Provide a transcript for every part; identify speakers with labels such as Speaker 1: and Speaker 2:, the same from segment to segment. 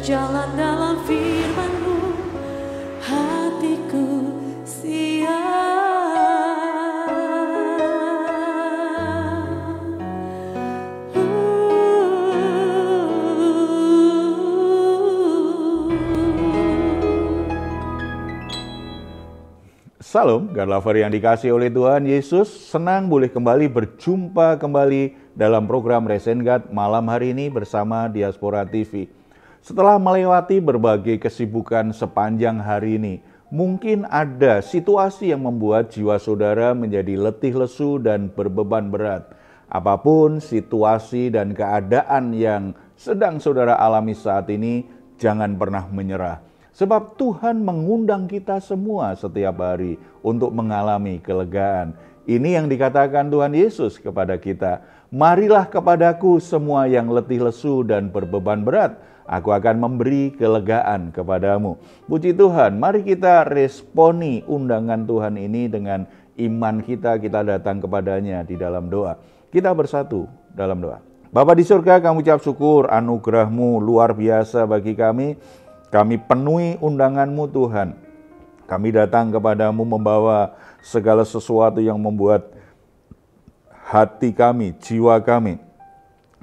Speaker 1: berjalan dalam firman-Mu, hatiku
Speaker 2: Salam, God lover yang dikasih oleh Tuhan Yesus, senang boleh kembali berjumpa kembali dalam program Resen God malam hari ini bersama Diaspora TV. Setelah melewati berbagai kesibukan sepanjang hari ini, mungkin ada situasi yang membuat jiwa saudara menjadi letih lesu dan berbeban berat. Apapun situasi dan keadaan yang sedang saudara alami saat ini, jangan pernah menyerah. Sebab Tuhan mengundang kita semua setiap hari untuk mengalami kelegaan. Ini yang dikatakan Tuhan Yesus kepada kita. Marilah kepadaku semua yang letih lesu dan berbeban berat. Aku akan memberi kelegaan kepadamu. Puji Tuhan, mari kita responi undangan Tuhan ini dengan iman kita datang kepadanya di dalam doa. Kita bersatu dalam doa. Bapa di surga, kami ucap syukur anugerah-Mu luar biasa bagi kami. Kami penuhi undangan-Mu Tuhan. Kami datang kepadamu membawa segala sesuatu yang membuat hati kami, jiwa kami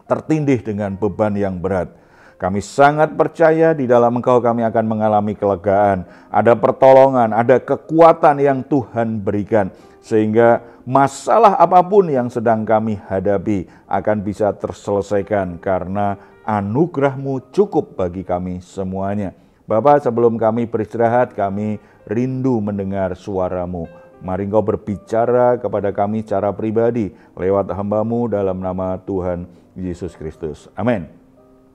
Speaker 2: tertindih dengan beban yang berat. Kami sangat percaya di dalam Engkau kami akan mengalami kelegaan. Ada pertolongan, ada kekuatan yang Tuhan berikan. Sehingga masalah apapun yang sedang kami hadapi akan bisa terselesaikan karena anugerah-Mu cukup bagi kami semuanya. Bapa, sebelum kami beristirahat, kami rindu mendengar suara-Mu. Mari Engkau berbicara kepada kami secara pribadi lewat hamba-Mu dalam nama Tuhan Yesus Kristus. Amin.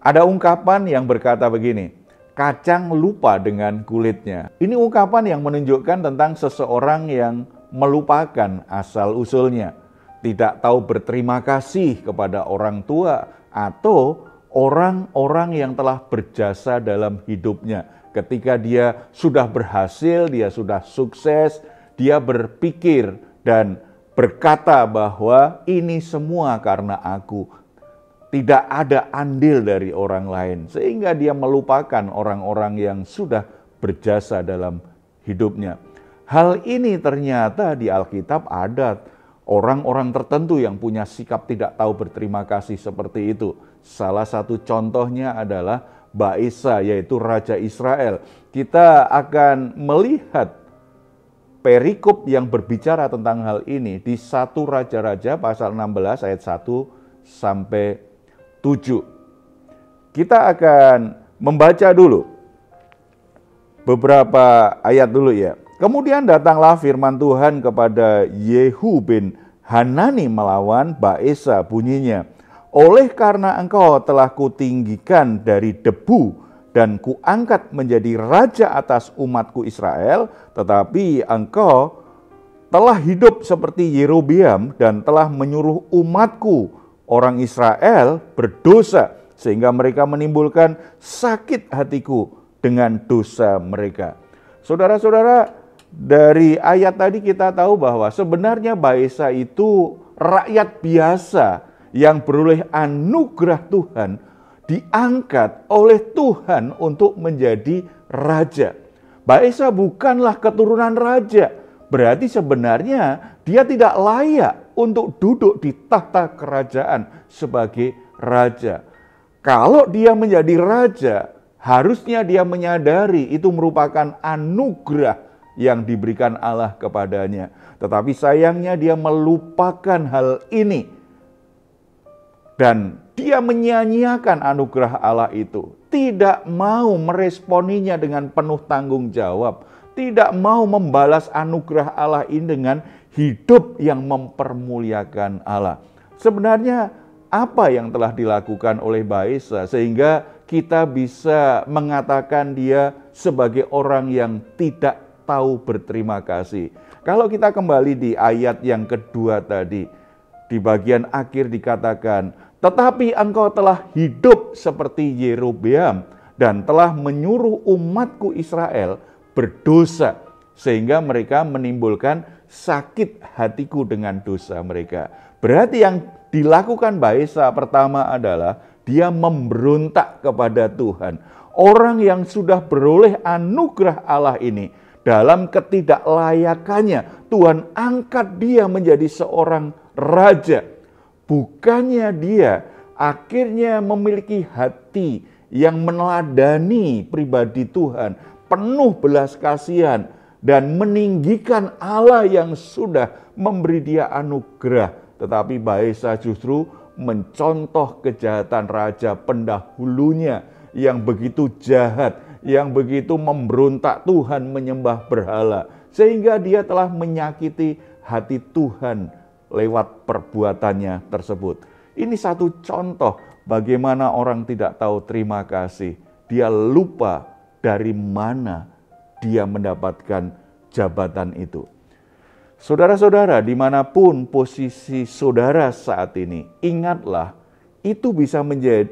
Speaker 2: Ada ungkapan yang berkata begini, kacang lupa dengan kulitnya. Ini ungkapan yang menunjukkan tentang seseorang yang melupakan asal-usulnya. Tidak tahu berterima kasih kepada orang tua atau orang-orang yang telah berjasa dalam hidupnya. Ketika dia sudah berhasil, dia sudah sukses, dia berpikir dan berkata bahwa ini semua karena aku. Tidak ada andil dari orang lain. Sehingga dia melupakan orang-orang yang sudah berjasa dalam hidupnya. Hal ini ternyata di Alkitab ada orang-orang tertentu yang punya sikap tidak tahu berterima kasih seperti itu. Salah satu contohnya adalah Baesa, yaitu Raja Israel. Kita akan melihat perikop yang berbicara tentang hal ini di 1 Raja-Raja pasal 16 ayat 1 sampai 7. Kita akan membaca dulu beberapa ayat dulu ya. Kemudian datanglah firman Tuhan kepada Yehu bin Hanani melawan Baesa, bunyinya, oleh karena engkau telah kutinggikan dari debu dan kuangkat menjadi raja atas umatku Israel, tetapi engkau telah hidup seperti Yerobeam dan telah menyuruh umatku orang Israel berdosa, sehingga mereka menimbulkan sakit hatiku dengan dosa mereka. Saudara-saudara, dari ayat tadi kita tahu bahwa sebenarnya Baesa itu rakyat biasa yang beroleh anugerah Tuhan, diangkat oleh Tuhan untuk menjadi raja. Baesa bukanlah keturunan raja, berarti sebenarnya dia tidak layak untuk duduk di tahta kerajaan sebagai raja. Kalau dia menjadi raja, harusnya dia menyadari itu merupakan anugerah yang diberikan Allah kepadanya. Tetapi sayangnya dia melupakan hal ini. Dan dia menyia-nyiakan anugerah Allah itu. Tidak mau meresponinya dengan penuh tanggung jawab. Tidak mau membalas anugerah Allah ini dengan hidup yang mempermuliakan Allah. Sebenarnya apa yang telah dilakukan oleh Baesa sehingga kita bisa mengatakan dia sebagai orang yang tidak tahu berterima kasih. Kalau kita kembali di ayat yang kedua tadi, di bagian akhir dikatakan, tetapi engkau telah hidup seperti Yerobeam dan telah menyuruh umatku Israel berdosa, sehingga mereka menimbulkan sakit hatiku dengan dosa mereka. Berarti yang dilakukan Baesa pertama adalah dia memberontak kepada Tuhan. Orang yang sudah beroleh anugerah Allah ini, dalam ketidaklayakannya, Tuhan angkat dia menjadi seorang raja. Bukannya dia akhirnya memiliki hati yang meneladani pribadi Tuhan, penuh belas kasihan, dan meninggikan Allah yang sudah memberi dia anugerah. Tetapi Baesa justru mencontoh kejahatan raja pendahulunya yang begitu jahat, yang begitu memberontak Tuhan, menyembah berhala, sehingga dia telah menyakiti hati Tuhan lewat perbuatannya tersebut. Ini satu contoh bagaimana orang tidak tahu terima kasih. Dia lupa dari mana dia mendapatkan jabatan itu. Saudara-saudara, dimanapun posisi saudara saat ini, ingatlah itu bisa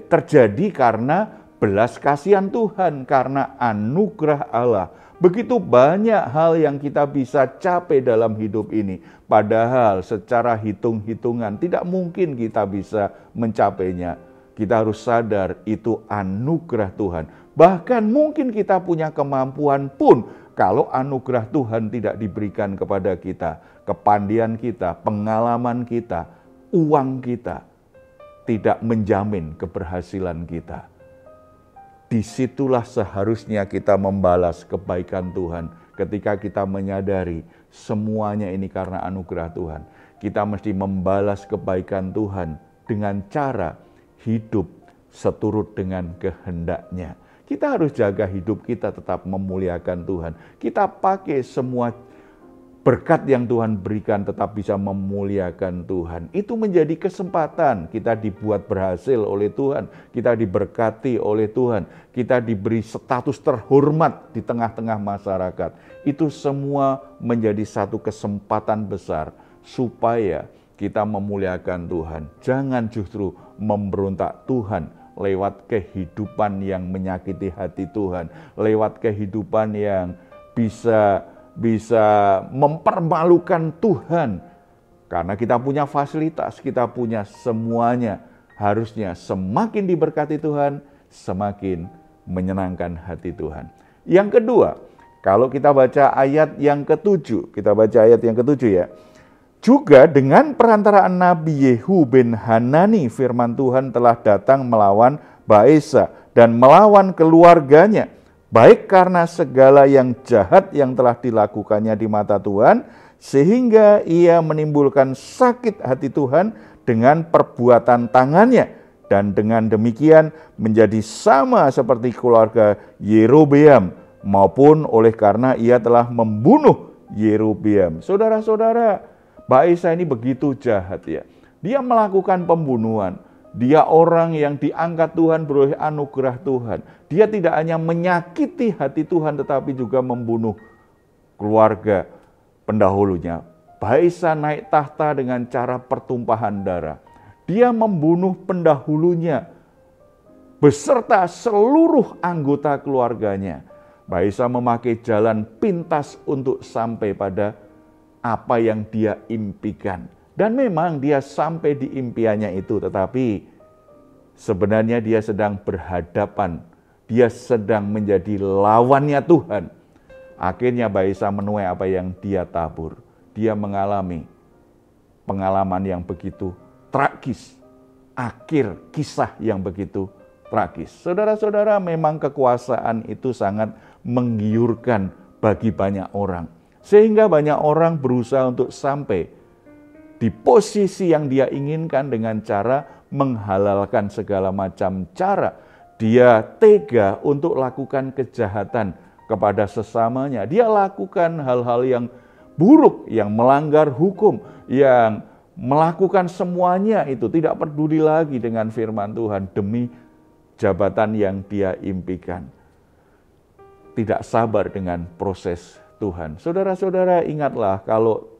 Speaker 2: terjadi karena belas kasihan Tuhan, karena anugerah Allah. Begitu banyak hal yang kita bisa capai dalam hidup ini. Padahal secara hitung-hitungan tidak mungkin kita bisa mencapainya. Kita harus sadar itu anugerah Tuhan. Bahkan mungkin kita punya kemampuan pun, kalau anugerah Tuhan tidak diberikan kepada kita, kepandian kita, pengalaman kita, uang kita, tidak menjamin keberhasilan kita. Disitulah seharusnya kita membalas kebaikan Tuhan. Ketika kita menyadari semuanya ini karena anugerah Tuhan, kita mesti membalas kebaikan Tuhan dengan cara hidup seturut dengan kehendak-Nya. Kita harus jaga hidup kita tetap memuliakan Tuhan. Kita pakai semua berkat yang Tuhan berikan tetap bisa memuliakan Tuhan. Itu menjadi kesempatan kita dibuat berhasil oleh Tuhan. Kita diberkati oleh Tuhan. Kita diberi status terhormat di tengah-tengah masyarakat. Itu semua menjadi satu kesempatan besar supaya kita memuliakan Tuhan. Jangan justru memberontak Tuhan lewat kehidupan yang menyakiti hati Tuhan. Lewat kehidupan yang bisa mempermalukan Tuhan. Karena kita punya fasilitas, kita punya semuanya. Harusnya semakin diberkati Tuhan, semakin menyenangkan hati Tuhan. Yang kedua, kalau kita baca ayat yang ke-7, ya. Juga dengan perantaraan Nabi Yehu bin Hanani, firman Tuhan telah datang melawan Baesa dan melawan keluarganya, baik karena segala yang jahat yang telah dilakukannya di mata Tuhan, sehingga ia menimbulkan sakit hati Tuhan dengan perbuatan tangannya, dan dengan demikian menjadi sama seperti keluarga Yerobeam, maupun oleh karena ia telah membunuh Yerobeam. Saudara-saudara, Baesa ini begitu jahat ya. Dia melakukan pembunuhan. Dia orang yang diangkat Tuhan, beroleh anugerah Tuhan. Dia tidak hanya menyakiti hati Tuhan, tetapi juga membunuh keluarga pendahulunya. Baesa naik tahta dengan cara pertumpahan darah. Dia membunuh pendahulunya beserta seluruh anggota keluarganya. Baesa memakai jalan pintas untuk sampai pada apa yang dia impikan. Dan memang dia sampai di impiannya itu, tetapi sebenarnya dia sedang berhadapan. Dia sedang menjadi lawannya Tuhan. Akhirnya Baesa menuai apa yang dia tabur. Dia mengalami pengalaman yang begitu tragis. Akhir kisah yang begitu tragis. Saudara-saudara, memang kekuasaan itu sangat menggiurkan bagi banyak orang. Sehingga banyak orang berusaha untuk sampai di posisi yang dia inginkan dengan cara menghalalkan segala macam cara. Dia tega untuk lakukan kejahatan kepada sesamanya. Dia lakukan hal-hal yang buruk, yang melanggar hukum, yang melakukan semuanya itu tidak peduli lagi dengan firman Tuhan demi jabatan yang dia impikan. Tidak sabar dengan proses Tuhan. Saudara-saudara, ingatlah kalau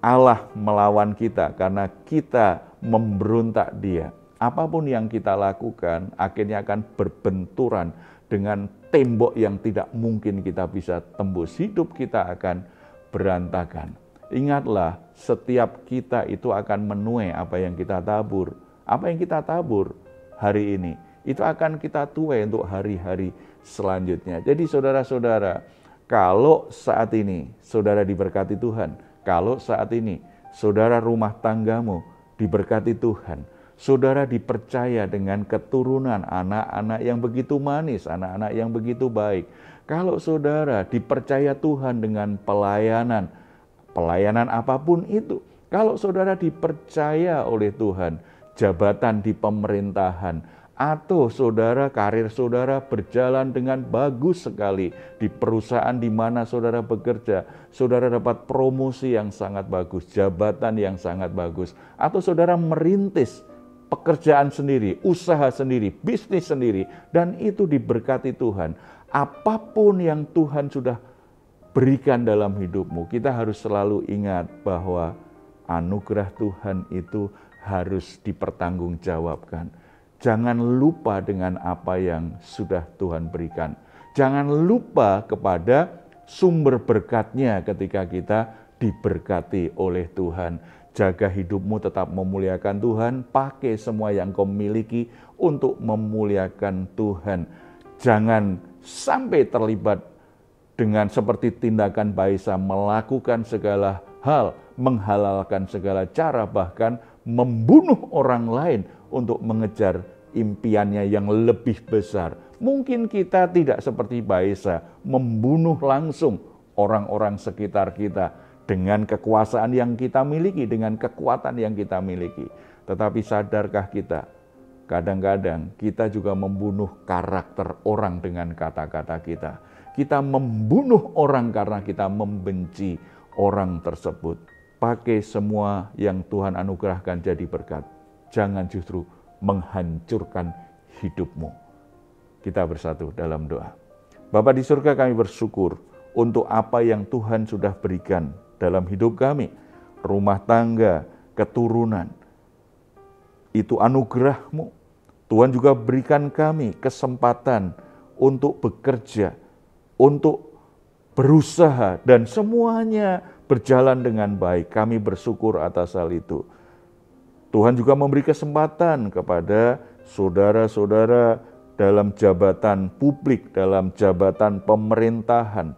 Speaker 2: Allah melawan kita karena kita memberontak Dia. Apapun yang kita lakukan akhirnya akan berbenturan dengan tembok yang tidak mungkin kita bisa tembus. Hidup kita akan berantakan. Ingatlah, setiap kita itu akan menuai apa yang kita tabur. Apa yang kita tabur hari ini, itu akan kita tuai untuk hari-hari selanjutnya. Jadi saudara-saudara, kalau saat ini saudara diberkati Tuhan, kalau saat ini saudara rumah tanggamu diberkati Tuhan, saudara dipercaya dengan keturunan anak-anak yang begitu manis, anak-anak yang begitu baik. Kalau saudara dipercaya Tuhan dengan pelayanan apapun itu, kalau saudara dipercaya oleh Tuhan jabatan di pemerintahan, atau saudara karir saudara berjalan dengan bagus sekali di perusahaan di mana saudara bekerja, saudara dapat promosi yang sangat bagus, jabatan yang sangat bagus, atau saudara merintis pekerjaan sendiri, usaha sendiri, bisnis sendiri, dan itu diberkati Tuhan. Apapun yang Tuhan sudah berikan dalam hidupmu, kita harus selalu ingat bahwa anugerah Tuhan itu harus dipertanggungjawabkan. Jangan lupa dengan apa yang sudah Tuhan berikan. Jangan lupa kepada sumber berkatnya ketika kita diberkati oleh Tuhan. Jaga hidupmu tetap memuliakan Tuhan, pakai semua yang kau miliki untuk memuliakan Tuhan. Jangan sampai terlibat dengan seperti tindakan Baisa, melakukan segala hal, menghalalkan segala cara, bahkan membunuh orang lain untuk mengejar impiannya yang lebih besar. Mungkin kita tidak seperti Baisa, membunuh langsung orang-orang sekitar kita dengan kekuasaan yang kita miliki, dengan kekuatan yang kita miliki. Tetapi sadarkah kita, kadang-kadang kita juga membunuh karakter orang dengan kata-kata kita. Kita membunuh orang karena kita membenci orang tersebut. Pakai semua yang Tuhan anugerahkan jadi berkat. Jangan justru menghancurkan hidupmu. Kita bersatu dalam doa. Bapa di surga, kami bersyukur untuk apa yang Tuhan sudah berikan dalam hidup kami. Rumah tangga, keturunan, itu anugerah-Mu. Tuhan juga berikan kami kesempatan untuk bekerja, untuk berusaha, dan semuanya berjalan dengan baik. Kami bersyukur atas hal itu. Tuhan juga memberi kesempatan kepada saudara-saudara dalam jabatan publik, dalam jabatan pemerintahan.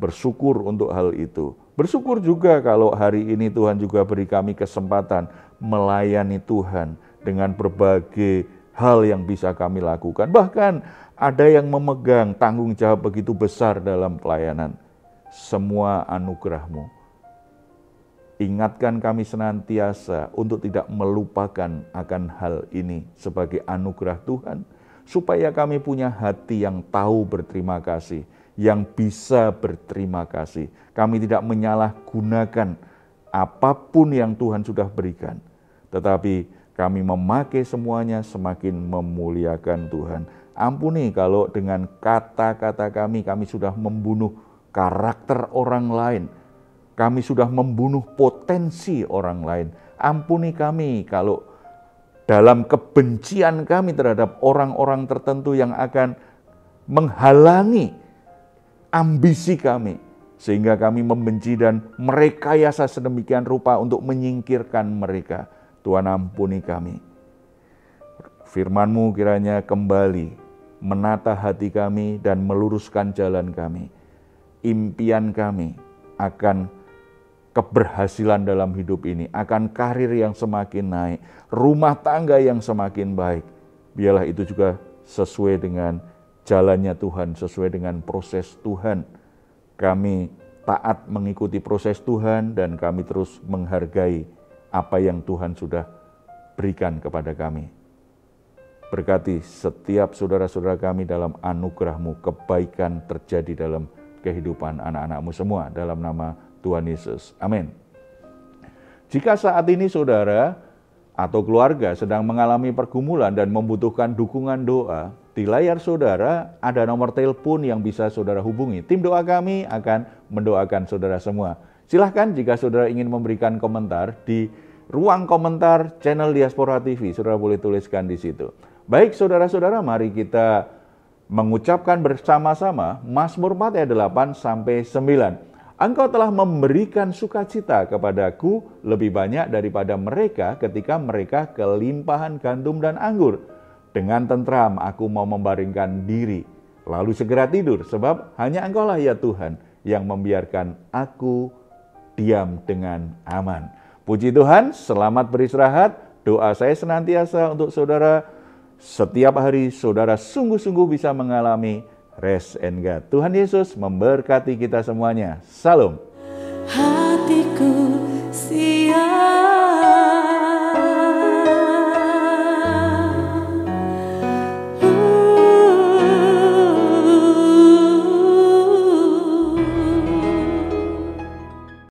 Speaker 2: Bersyukur untuk hal itu. Bersyukur juga kalau hari ini Tuhan juga beri kami kesempatan melayani Tuhan dengan berbagai hal yang bisa kami lakukan. Bahkan ada yang memegang tanggung jawab begitu besar dalam pelayanan. Semua anugerah-Mu. Ingatkan kami senantiasa untuk tidak melupakan akan hal ini sebagai anugerah Tuhan, supaya kami punya hati yang tahu berterima kasih, yang bisa berterima kasih. Kami tidak menyalahgunakan apapun yang Tuhan sudah berikan, tetapi kami memakai semuanya semakin memuliakan Tuhan. Ampuni kalau dengan kata-kata kami sudah membunuh karakter orang lain. Kami sudah membunuh potensi orang lain. Ampuni kami kalau dalam kebencian kami terhadap orang-orang tertentu yang akan menghalangi ambisi kami. Sehingga kami membenci dan merekayasa sedemikian rupa untuk menyingkirkan mereka. Tuhan ampuni kami. Firman-Mu kiranya kembali menata hati kami dan meluruskan jalan kami. Impian kami akan keberhasilan dalam hidup ini, akan karir yang semakin naik, rumah tangga yang semakin baik. Biarlah itu juga sesuai dengan jalannya Tuhan, sesuai dengan proses Tuhan. Kami taat mengikuti proses Tuhan dan kami terus menghargai apa yang Tuhan sudah berikan kepada kami. Berkati setiap saudara-saudara kami dalam anugerah-Mu, kebaikan terjadi dalam kehidupan anak-anak-Mu semua, dalam nama Tuhan Yesus. Amin. Jika saat ini saudara atau keluarga sedang mengalami pergumulan dan membutuhkan dukungan doa, di layar saudara ada nomor telepon yang bisa saudara hubungi. Tim doa kami akan mendoakan saudara semua. Silahkan jika saudara ingin memberikan komentar di ruang komentar channel Diaspora TV, saudara boleh tuliskan di situ. Baik saudara-saudara, mari kita mengucapkan bersama-sama Mazmur 4 ayat 8 sampai 9. Engkau telah memberikan sukacita kepadaku lebih banyak daripada mereka ketika mereka kelimpahan gandum dan anggur. Dengan tentram aku mau membaringkan diri, lalu segera tidur, sebab hanya Engkaulah ya Tuhan yang membiarkan aku diam dengan aman. Puji Tuhan, selamat beristirahat. Doa saya senantiasa untuk saudara, setiap hari saudara sungguh-sungguh bisa mengalami rest and God. Tuhan Yesus memberkati kita semuanya. Salam.
Speaker 1: Hatiku